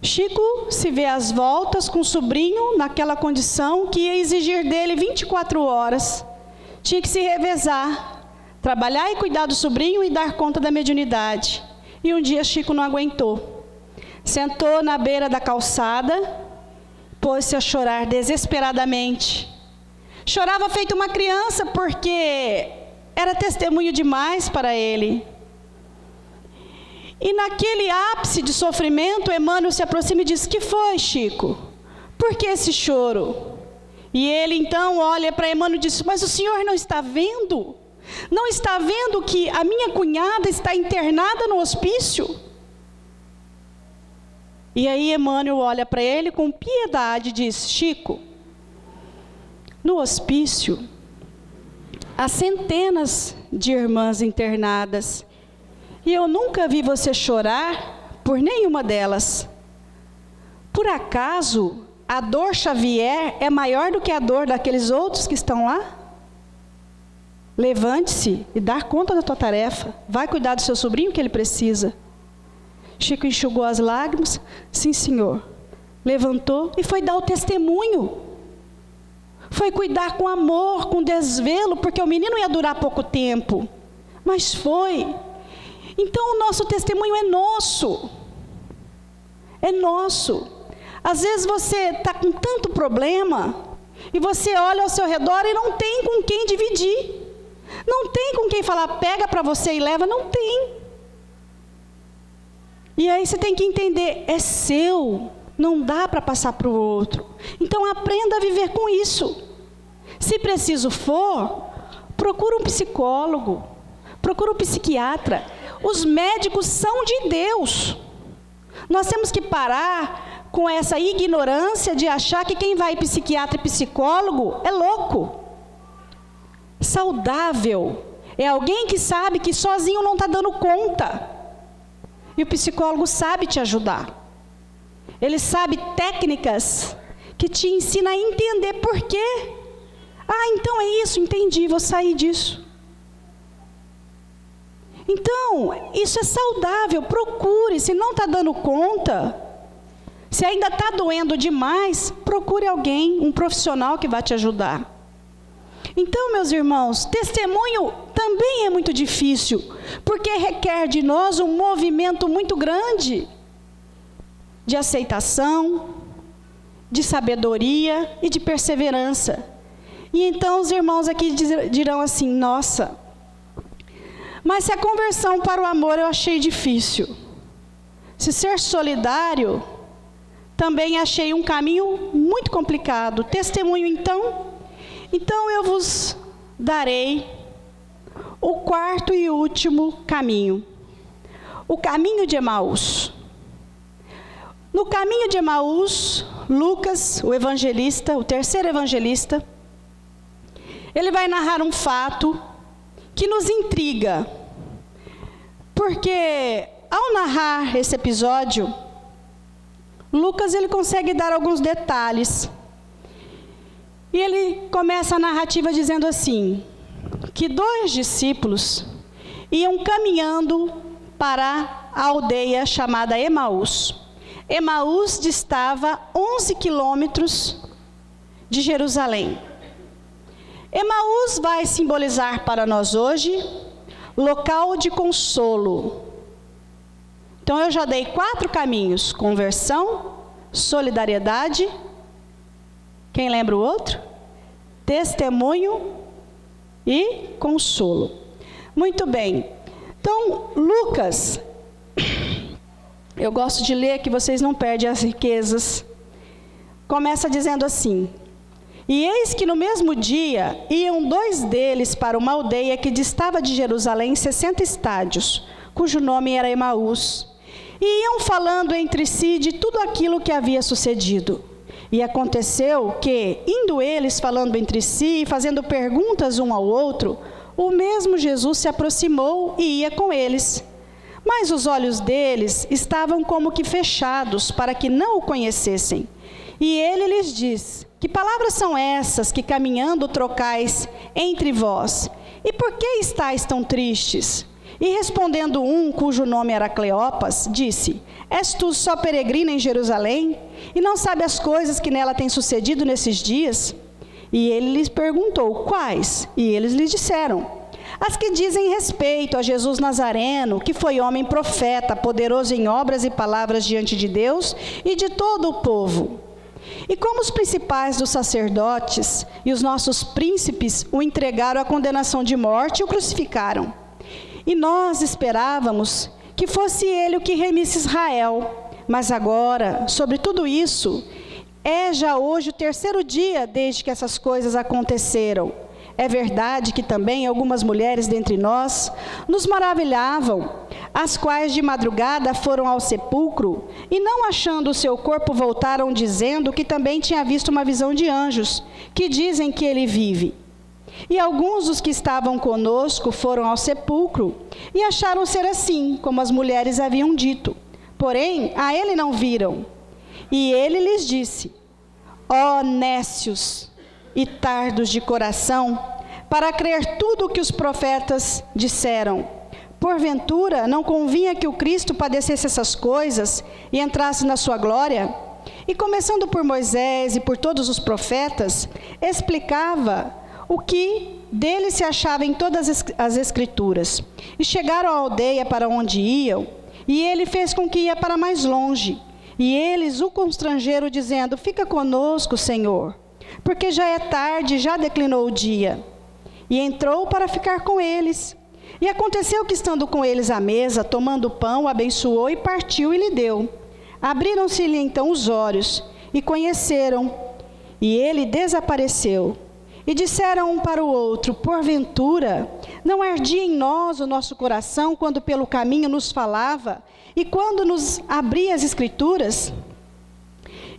Chico se vê às voltas com o sobrinho naquela condição que ia exigir dele 24 horas. Tinha que se revezar, trabalhar e cuidar do sobrinho e dar conta da mediunidade. E um dia Chico não aguentou. Sentou na beira da calçada, pôs-se a chorar desesperadamente. Chorava feito uma criança porque era testemunho demais para ele. E naquele ápice de sofrimento, Emmanuel se aproxima e diz: "Que foi, Chico? Por que esse choro?" E ele então olha para Emmanuel e diz: "Mas o senhor não está vendo? Não está vendo que a minha cunhada está internada no hospício?" E aí Emmanuel olha para ele com piedade e diz: "Chico, no hospício há centenas de irmãs internadas, e eu nunca vi você chorar por nenhuma delas. Por acaso a dor Xavier é maior do que a dor daqueles outros que estão lá? Levante-se e dá conta da tua tarefa. Vai cuidar do seu sobrinho que ele precisa." Chico enxugou as lágrimas. "Sim, senhor." Levantou e foi dar o testemunho. Foi cuidar com amor, com desvelo, porque o menino ia durar pouco tempo. Mas foi. Então o nosso testemunho é nosso. É nosso. Às vezes você está com tanto problema, e você olha ao seu redor e não tem com quem dividir. Não tem com quem falar, pega para você e leva, não tem. E aí você tem que entender, é seu, não dá para passar para o outro. Então aprenda a viver com isso. Se preciso for, procura um psicólogo, procura um psiquiatra. Os médicos são de Deus. Nós temos que parar com essa ignorância de achar que quem vai psiquiatra e psicólogo é louco. Saudável é alguém que sabe que sozinho não está dando conta. E o psicólogo sabe te ajudar. Ele sabe técnicas que te ensinam a entender por quê. Ah, então é isso, entendi, vou sair disso. Então, isso é saudável, procure. Se não está dando conta, se ainda está doendo demais, procure alguém, um profissional que vai te ajudar. Então, meus irmãos, testemunho também é muito difícil, porque requer de nós um movimento muito grande de aceitação, de sabedoria e de perseverança. E então os irmãos aqui dirão assim: nossa, mas se a conversão para o amor eu achei difícil, se ser solidário também achei um caminho muito complicado, testemunho então eu vos darei o quarto e último caminho, o caminho de Emaús. No caminho de Emaús, Lucas, o evangelista, o terceiro evangelista, ele vai narrar um fato que nos intriga, porque ao narrar esse episódio, Lucas ele consegue dar alguns detalhes. E ele começa a narrativa dizendo assim, que 2 discípulos iam caminhando para a aldeia chamada Emaús. Emaús distava 11 quilômetros de Jerusalém. Emaús vai simbolizar para nós hoje local de consolo. Então eu já dei 4 caminhos: conversão, solidariedade, quem lembra o outro? Testemunho e consolo. Muito bem. Então, Lucas, eu gosto de ler que vocês não perdem as riquezas. Começa dizendo assim: e eis que no mesmo dia iam 2 deles para uma aldeia que distava de Jerusalém 60 estádios, cujo nome era Emaús. E iam falando entre si de tudo aquilo que havia sucedido. E aconteceu que, indo eles falando entre si, fazendo perguntas um ao outro, o mesmo Jesus se aproximou e ia com eles. Mas os olhos deles estavam como que fechados, para que não o conhecessem. E ele lhes diz: que palavras são essas que caminhando trocais entre vós? E por que estáis tão tristes? E respondendo um, cujo nome era Cleopas, disse: és tu só peregrina em Jerusalém? E não sabe as coisas que nela têm sucedido nesses dias? E ele lhes perguntou: quais? E eles lhe disseram: as que dizem respeito a Jesus Nazareno, que foi homem profeta, poderoso em obras e palavras diante de Deus e de todo o povo. E como os principais dos sacerdotes e os nossos príncipes o entregaram à condenação de morte e o crucificaram. E nós esperávamos que fosse ele o que remisse Israel. Mas agora, sobre tudo isso, é já hoje o 3º dia desde que essas coisas aconteceram. É verdade que também algumas mulheres dentre nós nos maravilhavam, as quais de madrugada foram ao sepulcro, e não achando o seu corpo voltaram dizendo que também tinha visto uma visão de anjos, que dizem que ele vive. E alguns dos que estavam conosco foram ao sepulcro, e acharam ser assim, como as mulheres haviam dito. Porém, a ele não viram. E ele lhes disse: ó nécios e tardos de coração, para crer tudo o que os profetas disseram. Porventura, não convinha que o Cristo padecesse essas coisas e entrasse na sua glória? E começando por Moisés e por todos os profetas, explicava o que dele se achava em todas as Escrituras. E chegaram à aldeia para onde iam, e ele fez com que ia para mais longe. E eles o constrangeram, dizendo: fica conosco, Senhor, porque já é tarde, já declinou o dia. E entrou para ficar com eles. E aconteceu que, estando com eles à mesa, tomando o pão, abençoou e partiu e lhe deu. Abriram-se-lhe então os olhos, e conheceram, e ele desapareceu. E disseram um para o outro: porventura, não ardia em nós o nosso coração, quando pelo caminho nos falava, e quando nos abria as Escrituras?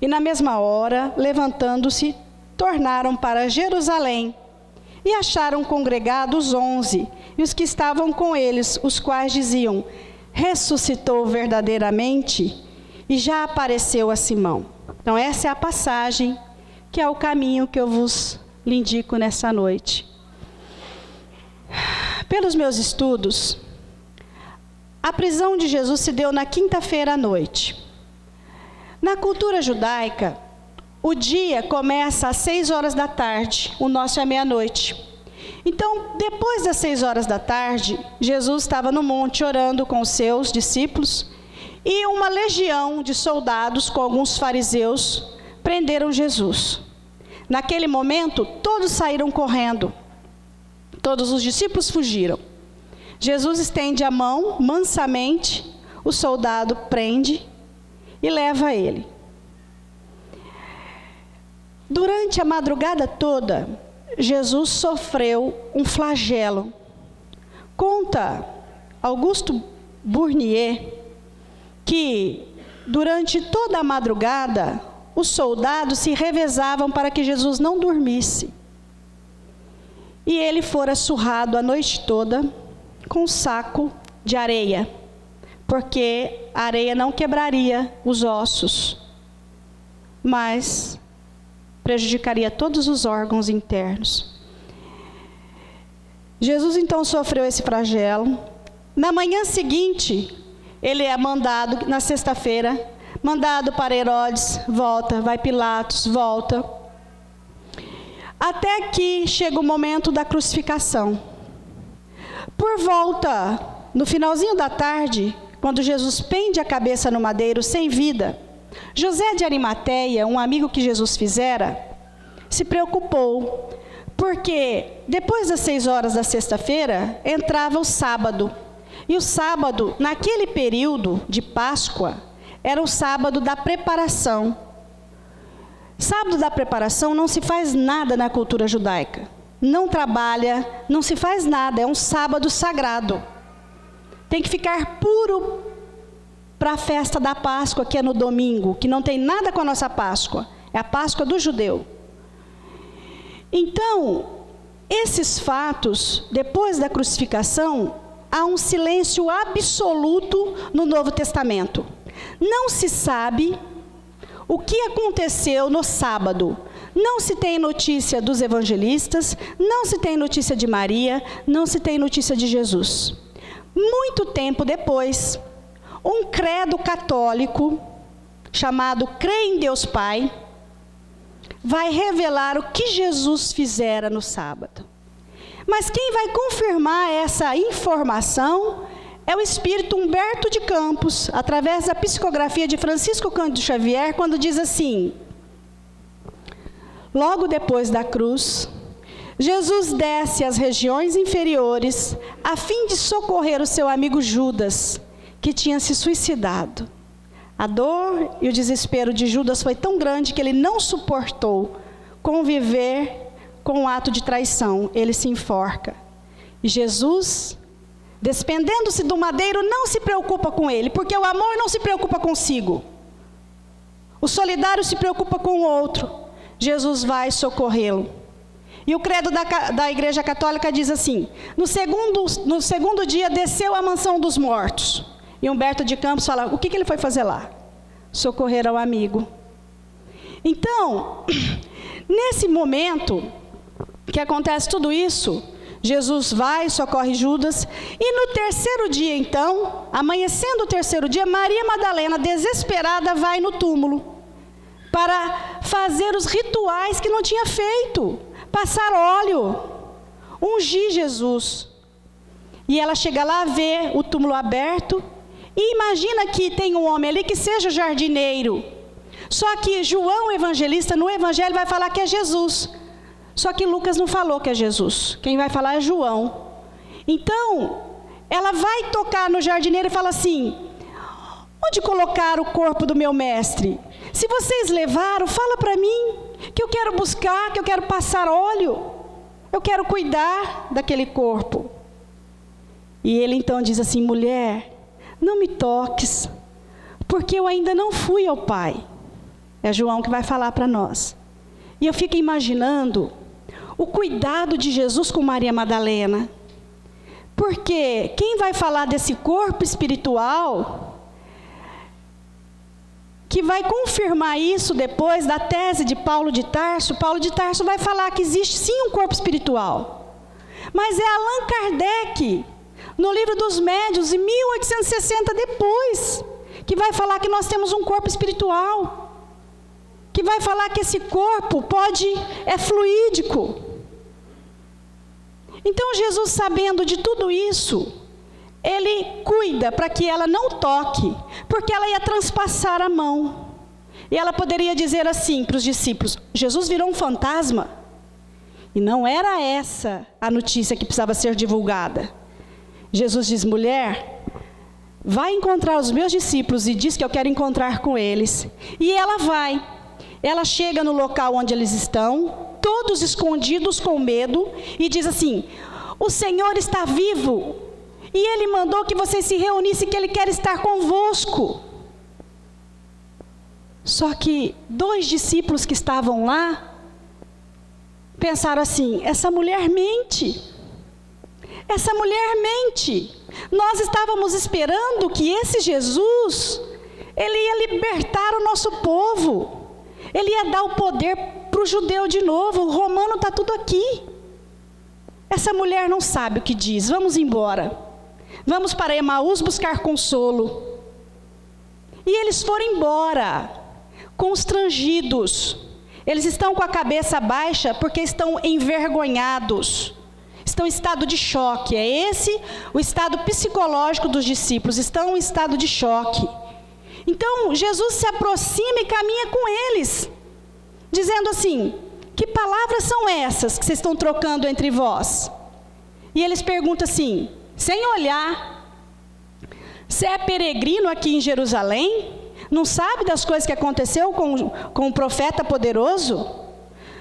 E na mesma hora, levantando-se, tornaram para Jerusalém, e acharam congregados 11, e os que estavam com eles, os quais diziam: ressuscitou verdadeiramente, e já apareceu a Simão. Então essa é a passagem, que é o caminho que eu vos lhe indico nessa noite. Pelos meus estudos, a prisão de Jesus se deu na quinta-feira à noite. Na cultura judaica, o dia começa às 6 horas da tarde, o nosso é meia-noite. Então, depois das 6 horas da tarde, Jesus estava no monte orando com os seus discípulos, e uma legião de soldados com alguns fariseus prenderam Jesus. Naquele momento, todos saíram correndo. Todos os discípulos fugiram. Jesus estende a mão mansamente, o soldado prende e leva ele. Durante a madrugada toda, Jesus sofreu um flagelo. Conta Augusto Bournier que durante toda a madrugada, os soldados se revezavam para que Jesus não dormisse. E ele fora surrado a noite toda com um saco de areia, porque a areia não quebraria os ossos, mas prejudicaria todos os órgãos internos. Jesus então sofreu esse flagelo. Na manhã seguinte, ele é mandado, na sexta-feira, mandado para Herodes, volta, vai Pilatos, volta. Até que chega o momento da crucificação. Por volta, no finalzinho da tarde, quando Jesus pende a cabeça no madeiro sem vida, José de Arimateia, um amigo que Jesus fizera, se preocupou, porque depois das 6 horas da sexta-feira, entrava o sábado. E o sábado, naquele período de Páscoa, era o sábado da preparação. Sábado da preparação não se faz nada na cultura judaica. Não trabalha, não se faz nada, é um sábado sagrado. Tem que ficar puro para a festa da Páscoa, que é no domingo, que não tem nada com a nossa Páscoa. É a Páscoa do judeu. Então, esses fatos, depois da crucificação, há um silêncio absoluto no Novo Testamento. Não se sabe o que aconteceu no sábado. Não se tem notícia dos evangelistas, não se tem notícia de Maria, não se tem notícia de Jesus. Muito tempo depois, um credo católico, chamado Crê em Deus Pai, vai revelar o que Jesus fizera no sábado. Mas quem vai confirmar essa informação é o espírito Humberto de Campos, através da psicografia de Francisco Cândido Xavier, quando diz assim: logo depois da cruz, Jesus desce às regiões inferiores a fim de socorrer o seu amigo Judas, que tinha se suicidado. A dor e o desespero de Judas foi tão grande que ele não suportou conviver com o ato de traição. Ele se enforca. E Jesus, despendendo-se do madeiro, não se preocupa com ele, porque o amor não se preocupa consigo. O solidário se preocupa com o outro. Jesus vai socorrê-lo. E o credo da Igreja Católica diz assim: no segundo dia desceu à mansão dos mortos. E Humberto de Campos fala: o que ele foi fazer lá? Socorrer ao amigo. Então, nesse momento que acontece tudo isso, Jesus vai, socorre Judas, e no terceiro dia então, amanhecendo o terceiro dia, Maria Madalena, desesperada, vai no túmulo, para fazer os rituais que não tinha feito, passar óleo, ungir Jesus. E ela chega lá, vê o túmulo aberto, e imagina que tem um homem ali que seja jardineiro. Só que João evangelista, no evangelho, vai falar que é Jesus. Só que Lucas não falou que é Jesus. Quem vai falar é João. Então, ela vai tocar no jardineiro e fala assim: onde colocar o corpo do meu mestre? Se vocês levaram, fala para mim, que eu quero buscar, que eu quero passar óleo. Eu quero cuidar daquele corpo. E ele então diz assim: mulher, não me toques, porque eu ainda não fui ao Pai. É João que vai falar para nós. E eu fico imaginando o cuidado de Jesus com Maria Madalena. Porque quem vai falar desse corpo espiritual que vai confirmar isso depois da tese de Paulo de Tarso. Paulo de Tarso vai falar que existe sim um corpo espiritual. Mas é Allan Kardec, no livro dos Médiuns, em 1860 depois, que vai falar que nós temos um corpo espiritual. Que vai falar que esse corpo é fluídico. Então Jesus, sabendo de tudo isso, ele cuida para que ela não toque, porque ela ia transpassar a mão. E ela poderia dizer assim para os discípulos: Jesus virou um fantasma. E não era essa a notícia que precisava ser divulgada. Jesus diz: mulher, vai encontrar os meus discípulos e diz que eu quero encontrar com eles. E ela vai. Ela chega no local onde eles estão, todos escondidos com medo, e diz assim: o Senhor está vivo. E Ele mandou que vocês se reunissem, que Ele quer estar convosco. Só que 2 discípulos que estavam lá, pensaram assim: essa mulher mente. Essa mulher mente. Nós estávamos esperando que esse Jesus, Ele ia libertar o nosso povo. Ele ia dar o poder para o judeu de novo. O romano está tudo aqui. Essa mulher não sabe o que diz. Vamos embora. Vamos para Emaús buscar consolo. E eles foram embora, constrangidos. Eles estão com a cabeça baixa porque estão envergonhados. Estão em estado de choque. É esse o estado psicológico dos discípulos. Estão em estado de choque. Então Jesus se aproxima e caminha com eles, dizendo assim: que palavras são essas que vocês estão trocando entre vós? E eles perguntam assim, sem olhar: você é peregrino aqui em Jerusalém? Não sabe das coisas que aconteceu com o profeta poderoso?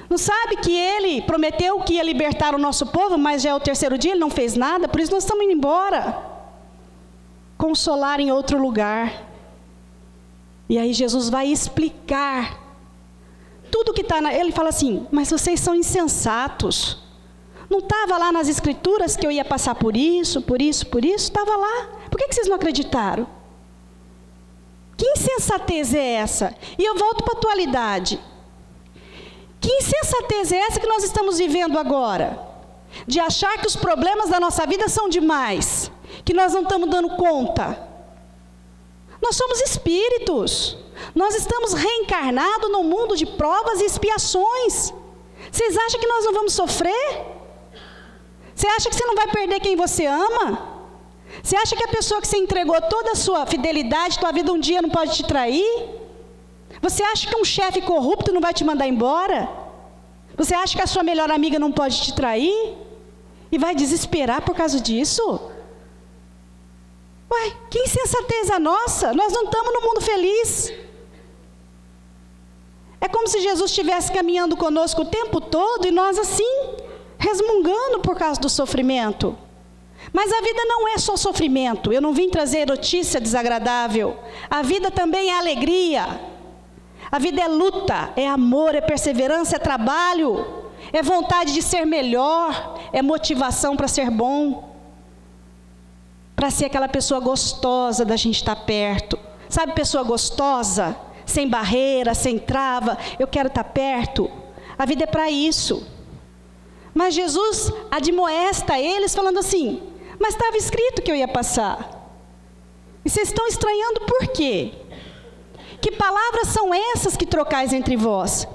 Não sabe que ele prometeu que ia libertar o nosso povo, mas já é o 3º dia, ele não fez nada, por isso nós estamos indo embora. Consolar em outro lugar. E aí Jesus vai explicar tudo que está ele fala assim: mas vocês são insensatos. Não estava lá nas escrituras que eu ia passar por isso, por isso, por isso? Estava lá. Por que vocês não acreditaram? Que insensatez é essa? E eu volto para a atualidade. Que insensatez é essa que nós estamos vivendo agora? De achar que os problemas da nossa vida são demais, que nós não estamos dando conta. Nós somos espíritos. Nós estamos reencarnados num mundo de provas e expiações. Vocês acham que nós não vamos sofrer? Você acha que você não vai perder quem você ama? Você acha que a pessoa que você entregou toda a sua fidelidade, tua vida um dia não pode te trair? Você acha que um chefe corrupto não vai te mandar embora? Você acha que a sua melhor amiga não pode te trair? E vai desesperar por causa disso? Ué, que insensatez a nossa! Nós não estamos no mundo feliz. É como se Jesus estivesse caminhando conosco o tempo todo e nós assim, resmungando por causa do sofrimento. Mas a vida não é só sofrimento. Eu não vim trazer notícia desagradável. A vida também é alegria. A vida é luta, é amor, é perseverança, é trabalho, é vontade de ser melhor, é motivação para ser bom, para ser aquela pessoa gostosa da gente estar perto. Sabe, pessoa gostosa, sem barreira, sem trava, eu quero estar perto. A vida é para isso. Mas Jesus admoesta eles falando assim: mas estava escrito que eu ia passar. E vocês estão estranhando por quê? Que palavras são essas que trocais entre vós?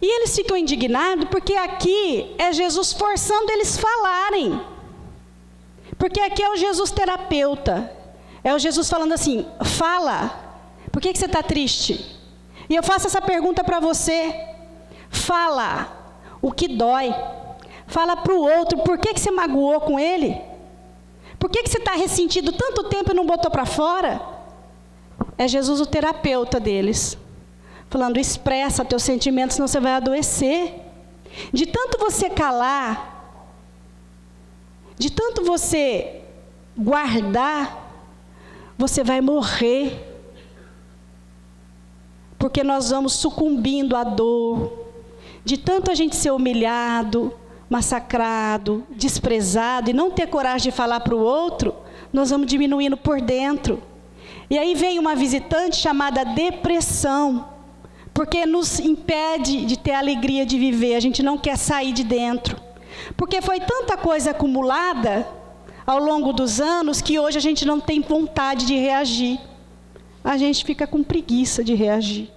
E eles ficam indignados porque aqui é Jesus forçando eles falarem. Porque aqui é o Jesus terapeuta. É o Jesus falando assim: fala. Por que você está triste? E eu faço essa pergunta para você. Fala o que dói. Fala para o outro por que você magoou com ele. Por que você está ressentido tanto tempo e não botou para fora? É Jesus o terapeuta deles, falando: expressa teus sentimentos, senão você vai adoecer. De tanto você calar, de tanto você guardar, você vai morrer. Porque nós vamos sucumbindo à dor, de tanto a gente ser humilhado, massacrado, desprezado, e não ter coragem de falar para o outro, nós vamos diminuindo por dentro. E aí vem uma visitante chamada depressão, porque nos impede de ter a alegria de viver, a gente não quer sair de dentro. Porque foi tanta coisa acumulada ao longo dos anos que hoje a gente não tem vontade de reagir. A gente fica com preguiça de reagir.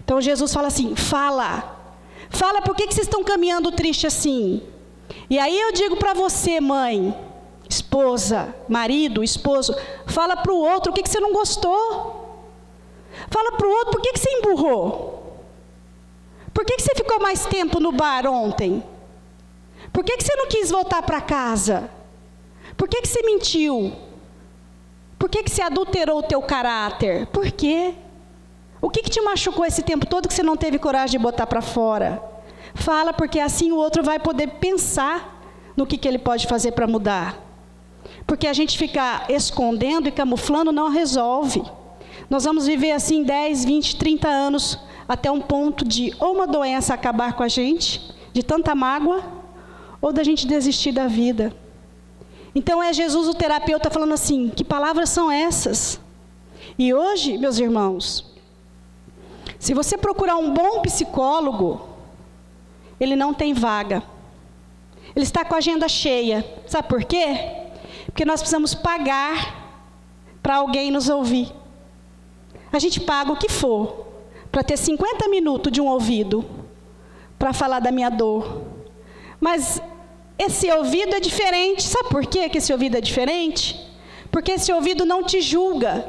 Então Jesus fala assim, fala por que vocês estão caminhando triste assim? E aí eu digo para você, mãe, esposa, marido, esposo, fala para o outro o que você não gostou. Fala para o outro por que você emburrou. Por que você ficou mais tempo no bar ontem? Por que você não quis voltar para casa? Por que você mentiu? Por que você adulterou o teu caráter? Por quê? O que te machucou esse tempo todo que você não teve coragem de botar para fora? Fala, porque assim o outro vai poder pensar no que ele pode fazer para mudar. Porque a gente ficar escondendo e camuflando não resolve. Nós vamos viver assim 10, 20, 30 anos, até um ponto de ou uma doença acabar com a gente, de tanta mágoa, ou da gente desistir da vida. Então é Jesus o terapeuta falando assim, que palavras são essas? E hoje, meus irmãos, se você procurar um bom psicólogo, ele não tem vaga. Ele está com a agenda cheia. Sabe por quê? Porque nós precisamos pagar para alguém nos ouvir. A gente paga o que for para ter 50 minutos de um ouvido para falar da minha dor. Mas esse ouvido é diferente. Sabe por quê que esse ouvido é diferente? Porque esse ouvido não te julga,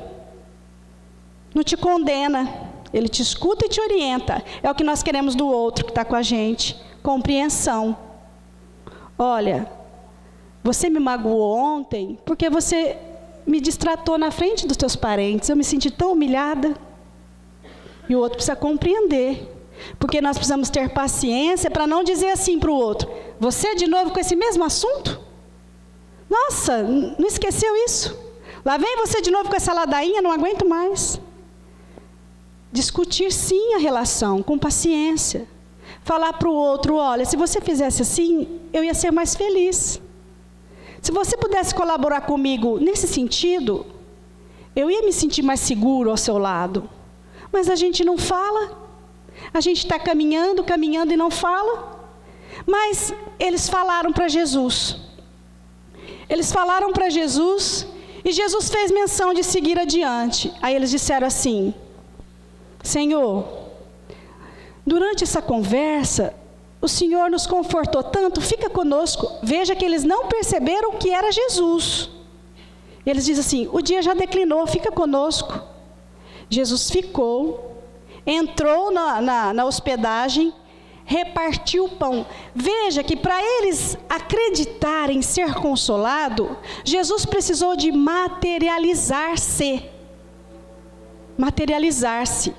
não te condena. Ele te escuta e te orienta. É o que nós queremos do outro que está com a gente. Compreensão. Olha, você me magoou ontem porque você me distratou na frente dos teus parentes. Eu me senti tão humilhada. E o outro precisa compreender. Porque nós precisamos ter paciência para não dizer assim para o outro. Você de novo com esse mesmo assunto? Nossa, não esqueceu isso? Lá vem você de novo com essa ladainha, não aguento mais. Discutir sim a relação, com paciência. Falar para o outro, olha, se você fizesse assim, eu ia ser mais feliz. Se você pudesse colaborar comigo nesse sentido, eu ia me sentir mais seguro ao seu lado. Mas a gente não fala. A gente está caminhando e não fala. Mas eles falaram para Jesus. Eles falaram para Jesus e Jesus fez menção de seguir adiante. Aí eles disseram assim, Senhor, durante essa conversa, o Senhor nos confortou tanto, fica conosco. Veja que eles não perceberam que era Jesus. Eles dizem assim, o dia já declinou, fica conosco. Jesus ficou, entrou na hospedagem, repartiu o pão. Veja que para eles acreditarem ser consolado, Jesus precisou de materializar-se. Materializar-se.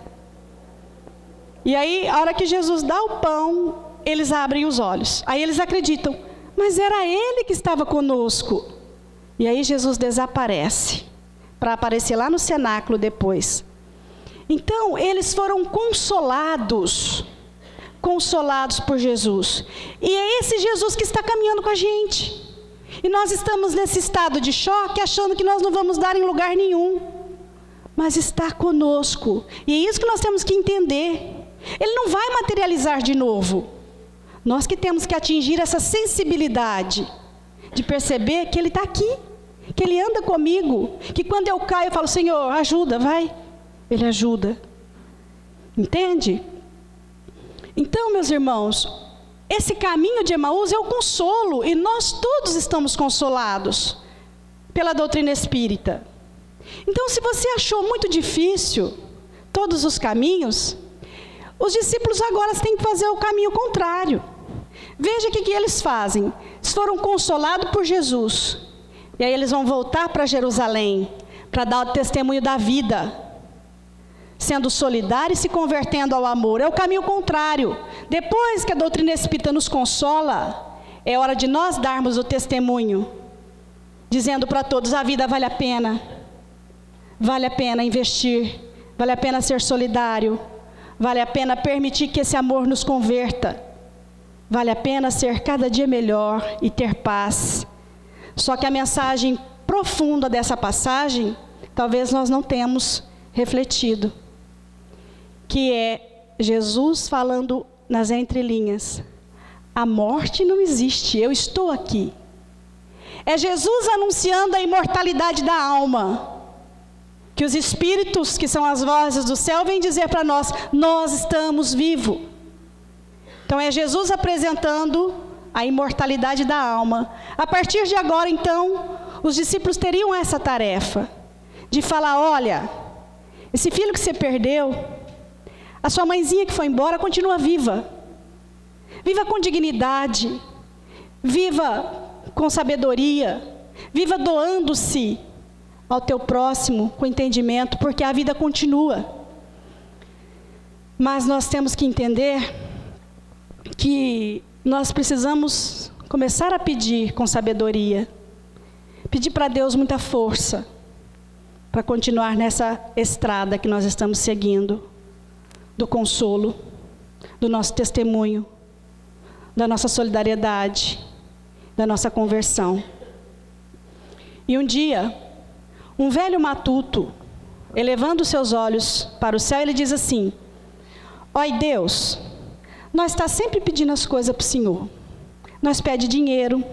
E aí, a hora que Jesus dá o pão, eles abrem os olhos. Aí eles acreditam, mas era Ele que estava conosco. E aí Jesus desaparece, para aparecer lá no cenáculo depois. Então, eles foram consolados por Jesus. E é esse Jesus que está caminhando com a gente. E nós estamos nesse estado de choque, achando que nós não vamos dar em lugar nenhum. Mas está conosco. E é isso que nós temos que entender. Ele não vai materializar de novo. Nós que temos que atingir essa sensibilidade de perceber que Ele está aqui, que Ele anda comigo, que quando eu caio eu falo, Senhor, ajuda, vai. Ele ajuda. Entende? Então, meus irmãos, esse caminho de Emaús é o consolo, e nós todos estamos consolados pela doutrina espírita. Então, se você achou muito difícil todos os caminhos, os discípulos agora têm que fazer o caminho contrário. Veja o que eles fazem. Eles foram consolados por Jesus. E aí eles vão voltar para Jerusalém, para dar o testemunho da vida, sendo solidários e se convertendo ao amor. É o caminho contrário. Depois que a doutrina espírita nos consola, é hora de nós darmos o testemunho, dizendo para todos, a vida vale a pena. Vale a pena investir, vale a pena ser solidário, vale a pena permitir que esse amor nos converta, vale a pena ser cada dia melhor e ter paz. Só que a mensagem profunda dessa passagem talvez nós não tenhamos refletido, que é Jesus falando nas entrelinhas: a morte não existe, eu estou aqui. É Jesus anunciando a imortalidade da alma, que os espíritos, que são as vozes do céu, vêm dizer para nós: nós estamos vivos. Então é Jesus apresentando a imortalidade da alma. A partir de agora, então, os discípulos teriam essa tarefa de falar: olha, esse filho que você perdeu, a sua mãezinha que foi embora, continua viva. Viva com dignidade, viva com sabedoria, viva doando-se ao teu próximo com entendimento, porque a vida continua. Mas nós temos que entender que nós precisamos começar a pedir com sabedoria, pedir para Deus muita força, para continuar nessa estrada que nós estamos seguindo, do consolo, do nosso testemunho, da nossa solidariedade, da nossa conversão. E um dia, um velho matuto, elevando seus olhos para o céu, ele diz assim: ó Deus, nós está sempre pedindo as coisas para o Senhor. Nós pede dinheiro,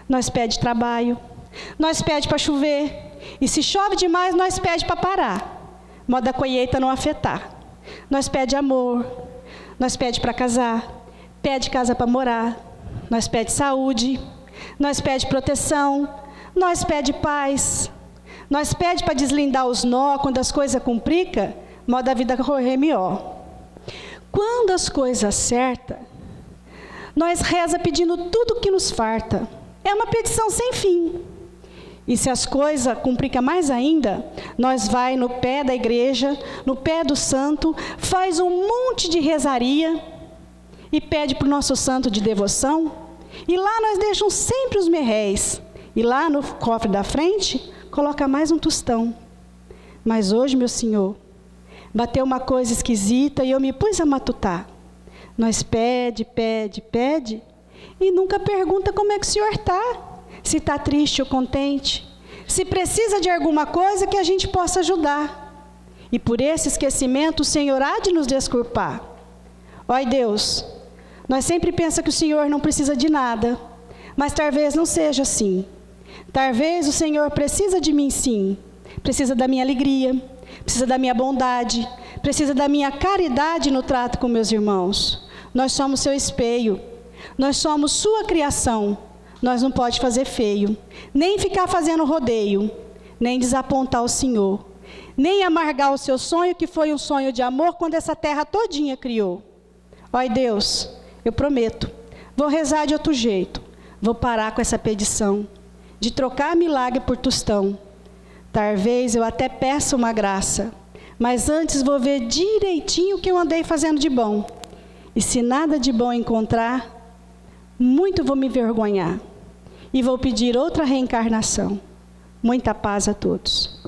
nós pede trabalho, nós pede para chover, e se chove demais, nós pede para parar, modo da colheita não afetar. Nós pede amor, nós pede para casar, pede casa para morar, nós pede saúde, nós pede proteção, nós pede paz, nós pede para deslindar os nó quando as coisas complicam, modo da vida correr melhor. Quando as coisas acertam, nós reza pedindo tudo o que nos farta. É uma petição sem fim. E se as coisas complicam mais ainda, nós vai no pé da igreja, no pé do santo, faz um monte de rezaria e pede para o nosso santo de devoção. E lá nós deixamos sempre os merréis. E lá no cofre da frente, coloca mais um tostão. Mas hoje, meu Senhor, bateu uma coisa esquisita e eu me pus a matutar. Nós pede, e nunca pergunta como é que o Senhor está. Se está triste ou contente, se precisa de alguma coisa que a gente possa ajudar. E por esse esquecimento, o Senhor há de nos desculpar. Ó Deus, nós sempre pensamos que o Senhor não precisa de nada, mas talvez não seja assim. Talvez o Senhor precisa de mim sim, precisa da minha alegria, precisa da minha bondade, precisa da minha caridade no trato com meus irmãos. Nós somos seu espelho, nós somos sua criação. Nós não podemos fazer feio, nem ficar fazendo rodeio, nem desapontar o Senhor, nem amargar o seu sonho, que foi um sonho de amor, quando essa terra todinha criou. Ó Deus, eu prometo, vou rezar de outro jeito, vou parar com essa petição, de trocar milagre por tostão. Talvez eu até peça uma graça, mas antes vou ver direitinho o que eu andei fazendo de bom. E se nada de bom encontrar, muito vou me envergonhar. E vou pedir outra reencarnação. Muita paz a todos.